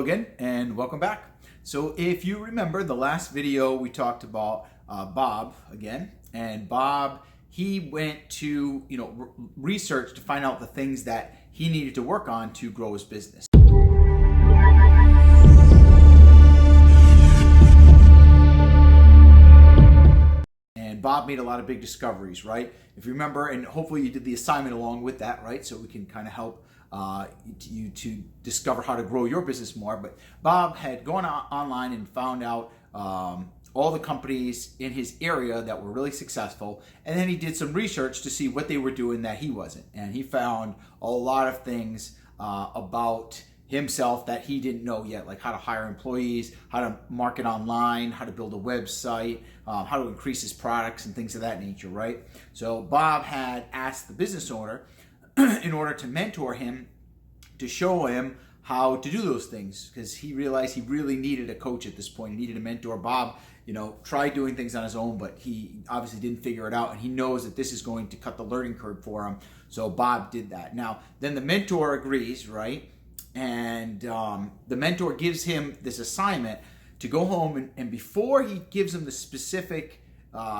again, and welcome back. So if you remember the last video, we talked about Bob again, and Bob, he went to research to find out the things that he needed to work on to grow his business. And Bob made a lot of big discoveries, right? If you remember, and hopefully you did the assignment along with that, right? So we can kind of help you to discover how to grow your business more. But Bob had gone online and found out all the companies in his area that were really successful, and then he did some research to see what they were doing that he wasn't, and he found a lot of things about himself that he didn't know yet, like how to hire employees, how to market online, how to build a website, how to increase his products and things of that nature, right? So Bob had asked the business owner in order to mentor him, to show him how to do those things, because he realized he really needed a coach at this point. He needed a mentor. Bob, tried doing things on his own, but he obviously didn't figure it out, and he knows that this is going to cut the learning curve for him. So Bob did that. Now, then the mentor agrees, right? And the mentor gives him this assignment to go home, and before he gives him the specific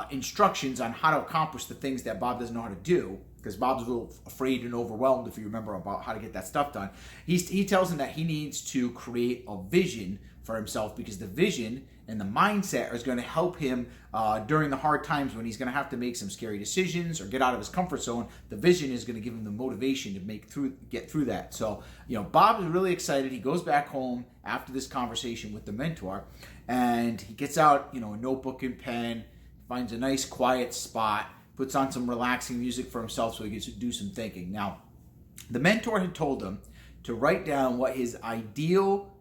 instructions on how to accomplish the things that Bob doesn't know how to do, because Bob's a little afraid and overwhelmed, if you remember, about how to get that stuff done. He tells him that he needs to create a vision for himself, because the vision and the mindset is going to help him during the hard times when he's going to have to make some scary decisions or get out of his comfort zone. The vision is going to give him the motivation to get through that. So, Bob is really excited. He goes back home after this conversation with the mentor, and he gets out, a notebook and pen, finds a nice quiet spot, puts on some relaxing music for himself so he gets to do some thinking. Now, the mentor had told him to write down what his ideal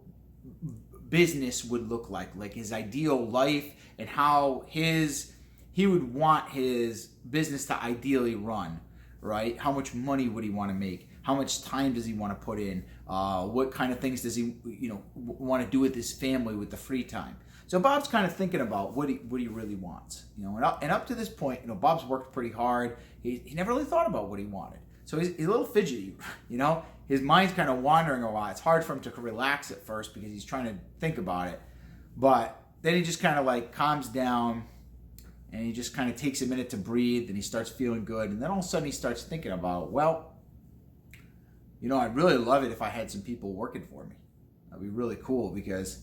business would look like his ideal life, and how he would want his business to ideally run, right? How much money would he want to make? How much time does he want to put in? What kind of things does he want to do with his family with the free time? So Bob's kind of thinking about what he really wants, and up to this point, Bob's worked pretty hard. He never really thought about what he wanted. So he's a little fidgety, His mind's kind of wandering a lot. It's hard for him to relax at first because he's trying to think about it. But then he just kind of calms down, and he just kind of takes a minute to breathe, and he starts feeling good. And then all of a sudden he starts thinking about, I'd really love it if I had some people working for me. That'd be really cool, because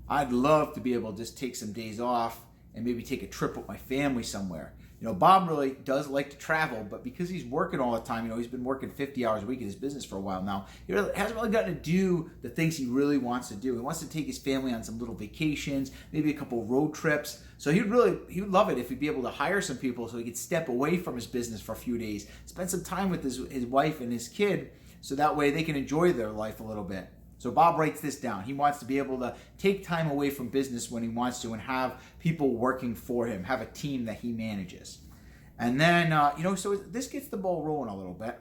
I'd love to be able to just take some days off and maybe take a trip with my family somewhere. Bob really does like to travel, but because he's working all the time, he's been working 50 hours a week in his business for a while now, he hasn't really gotten to do the things he really wants to do. He wants to take his family on some little vacations, maybe a couple road trips. So he would love it if he'd be able to hire some people so he could step away from his business for a few days, spend some time with his wife and his kid, so that way they can enjoy their life a little bit. So Bob writes this down. He wants to be able to take time away from business when he wants to, and have people working for him, have a team that he manages. And then, so this gets the ball rolling a little bit.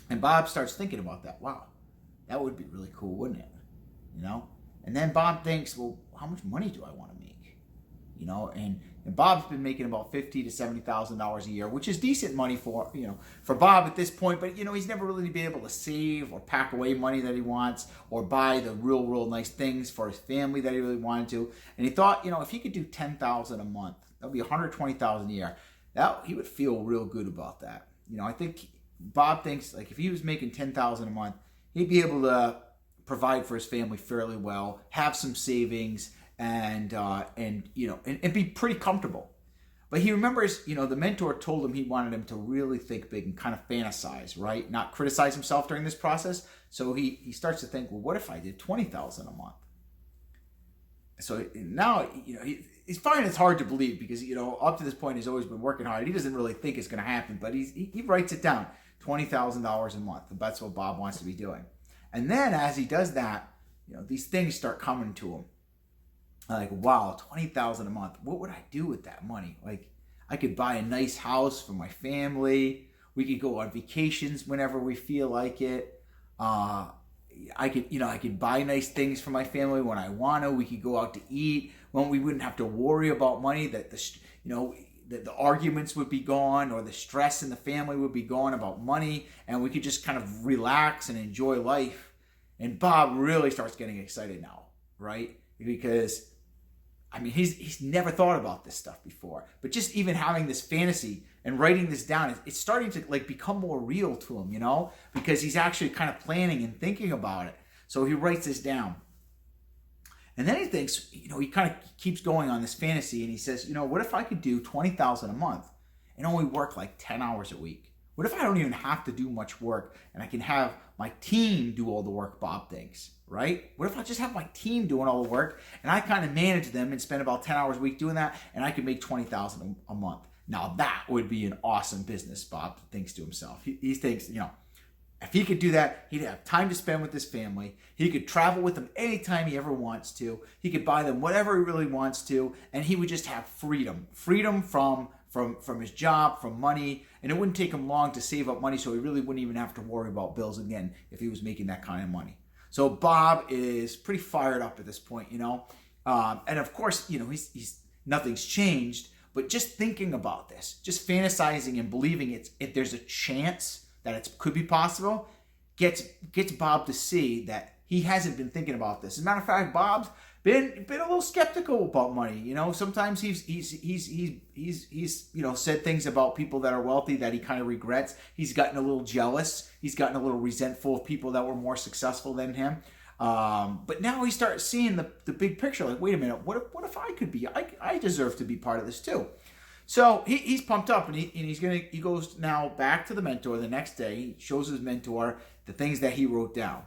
And Bob starts thinking about that. Wow, that would be really cool, wouldn't it? And then Bob thinks, well, how much money do I want to make? And Bob's been making about $50,000 to $70,000 a year, which is decent money for Bob at this point. But he's never really been able to save or pack away money that he wants, or buy the real nice things for his family that he really wanted to. And he thought, if he could do $10,000 a month, that'd be $120,000 a year. That he would feel real good about that. I think Bob thinks if he was making $10,000 a month, he'd be able to provide for his family fairly well, have some savings, and be pretty comfortable. But he remembers, the mentor told him he wanted him to really think big and kind of fantasize, right? Not criticize himself during this process. So he starts to think, well, what if I did $20,000 a month? So now, he's finding it's hard to believe, because, up to this point, he's always been working hard. He doesn't really think it's going to happen, but he writes it down, $20,000 a month. And that's what Bob wants to be doing. And then as he does that, these things start coming to him. Wow, $20,000 a month. What would I do with that money? I could buy a nice house for my family. We could go on vacations whenever we feel like it. I could buy nice things for my family when I want to. We could go out to eat when we wouldn't have to worry about money. That the arguments would be gone, or the stress in the family would be gone about money, and we could just kind of relax and enjoy life. And Bob really starts getting excited now, right? Because I mean, he's never thought about this stuff before, but just even having this fantasy and writing this down, it's starting to like become more real to him, because he's actually kind of planning and thinking about it. So he writes this down. And then he thinks, he kind of keeps going on this fantasy, and he says, what if I could do $20,000 a month and only work like 10 hours a week? What if I don't even have to do much work and I can have my team do all the work, Bob thinks, right? What if I just have my team doing all the work and I kind of manage them and spend about 10 hours a week doing that, and I could make $20,000 a month? Now that would be an awesome business, Bob thinks to himself. He thinks, if he could do that, he'd have time to spend with his family. He could travel with them anytime he ever wants to. He could buy them whatever he really wants to, and he would just have freedom from his job, from money, and it wouldn't take him long to save up money, so he really wouldn't even have to worry about bills again if he was making that kind of money. So Bob is pretty fired up at this point, and of course, he's nothing's changed, but just thinking about this, just fantasizing and believing if there's a chance that it could be possible, gets Bob to see that he hasn't been thinking about this. As a matter of fact, Bob's been a little skeptical about money. Sometimes he's said things about people that are wealthy that he kind of regrets. He's gotten a little jealous. He's gotten a little resentful of people that were more successful than him. But now he starts seeing the big picture. Like, wait a minute, what if I could be? I deserve to be part of this too. So he's pumped up, and he goes now back to the mentor the next day. He shows his mentor the things that he wrote down.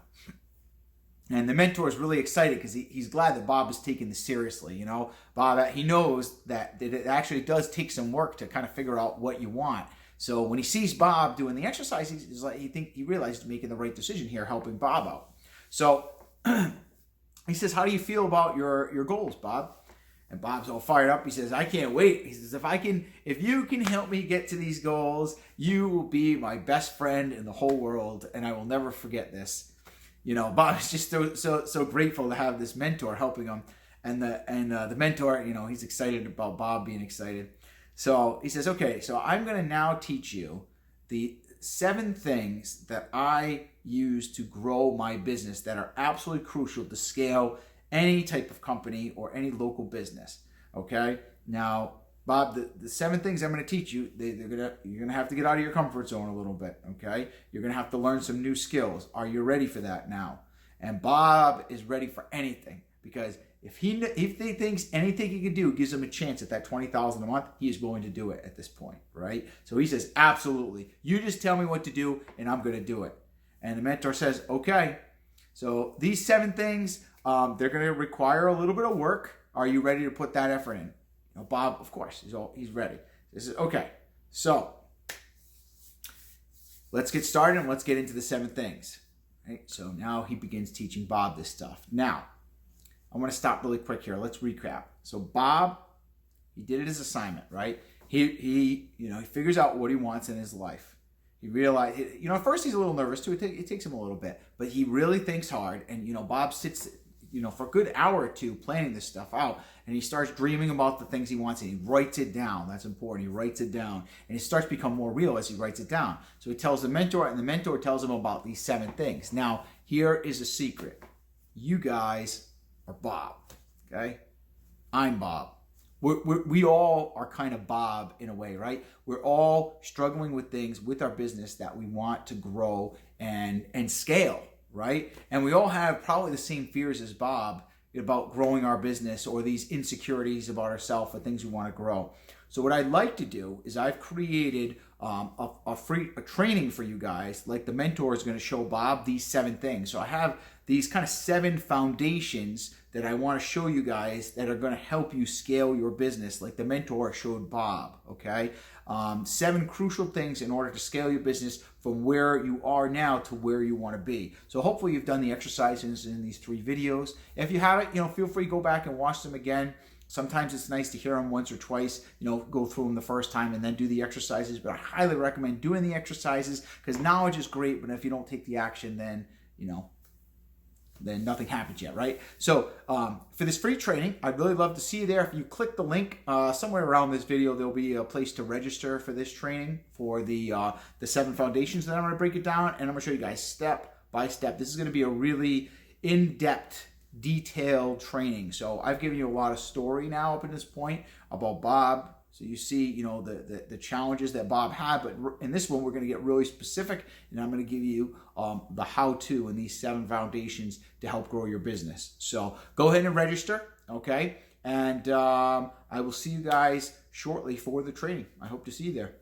And the mentor is really excited because he's glad that Bob is taking this seriously. Bob, he knows that it actually does take some work to kind of figure out what you want. So when he sees Bob doing the exercise, he realized making the right decision here, helping Bob out. So he says, "How do you feel about your goals, Bob?" And Bob's all fired up. He says, "I can't wait." He says, if you can help me get to these goals, you will be my best friend in the whole world, and I will never forget this. Bob is just so grateful to have this mentor helping him, and the mentor, he's excited about Bob being excited. So he says, "Okay, so I'm going to now teach you the 7 things that I use to grow my business that are absolutely crucial to scale any type of company or any local business." Okay? Now, Bob, the 7 things I'm going to teach you, you're going to have to get out of your comfort zone a little bit, okay? You're going to have to learn some new skills. Are you ready for that now? And Bob is ready for anything, because if he thinks anything he can do gives him a chance at that $20,000 a month, he is going to do it at this point, right? So he says, "Absolutely. You just tell me what to do, and I'm going to do it." And the mentor says, "Okay. So these 7 things, they're going to require a little bit of work. Are you ready to put that effort in?" Bob, of course, he's ready. This is okay. So let's get started and let's get into the 7 things. Right? So now he begins teaching Bob this stuff. Now, I want to stop really quick here. Let's recap. So Bob, he did it as assignment, right? He figures out what he wants in his life. He realized, at first he's a little nervous too. It takes him a little bit, but he really thinks hard. And Bob sits, for a good hour or two planning this stuff out, and he starts dreaming about the things he wants, and he writes it down. That's important. He writes it down, and it starts to become more real as he writes it down. So he tells the mentor, and the mentor tells him about these 7 things. Now, here is a secret. You guys are Bob, okay? I'm Bob. We all are kind of Bob in a way, right? We're all struggling with things with our business that we want to grow and scale, right? And we all have probably the same fears as Bob about growing our business, or these insecurities about ourselves or things we want to grow. So what I'd like to do is I've created a training for you guys. Like, the mentor is going to show Bob these 7 things. So I have these kind of 7 foundations that I want to show you guys that are going to help you scale your business, like the mentor showed Bob, okay? 7 crucial things in order to scale your business from where you are now to where you want to be. So hopefully you've done the exercises in these 3 videos. If you haven't, feel free to go back and watch them again. Sometimes it's nice to hear them once or twice, go through them the first time and then do the exercises. But I highly recommend doing the exercises, because knowledge is great, but if you don't take the action, then, then nothing happens yet, right? So for this free training, I'd really love to see you there. If you click the link somewhere around this video, there'll be a place to register for this training for the 7 foundations that I'm going to break it down, and I'm going to show you guys step by step. This is going to be a really in-depth, detailed training. So I've given you a lot of story now up to this point about Bob. So you see, you know, the challenges that Bob had, but in this one, we're going to get really specific, and I'm going to give you the how-to and these 7 foundations to help grow your business. So go ahead and register, okay? And I will see you guys shortly for the training. I hope to see you there.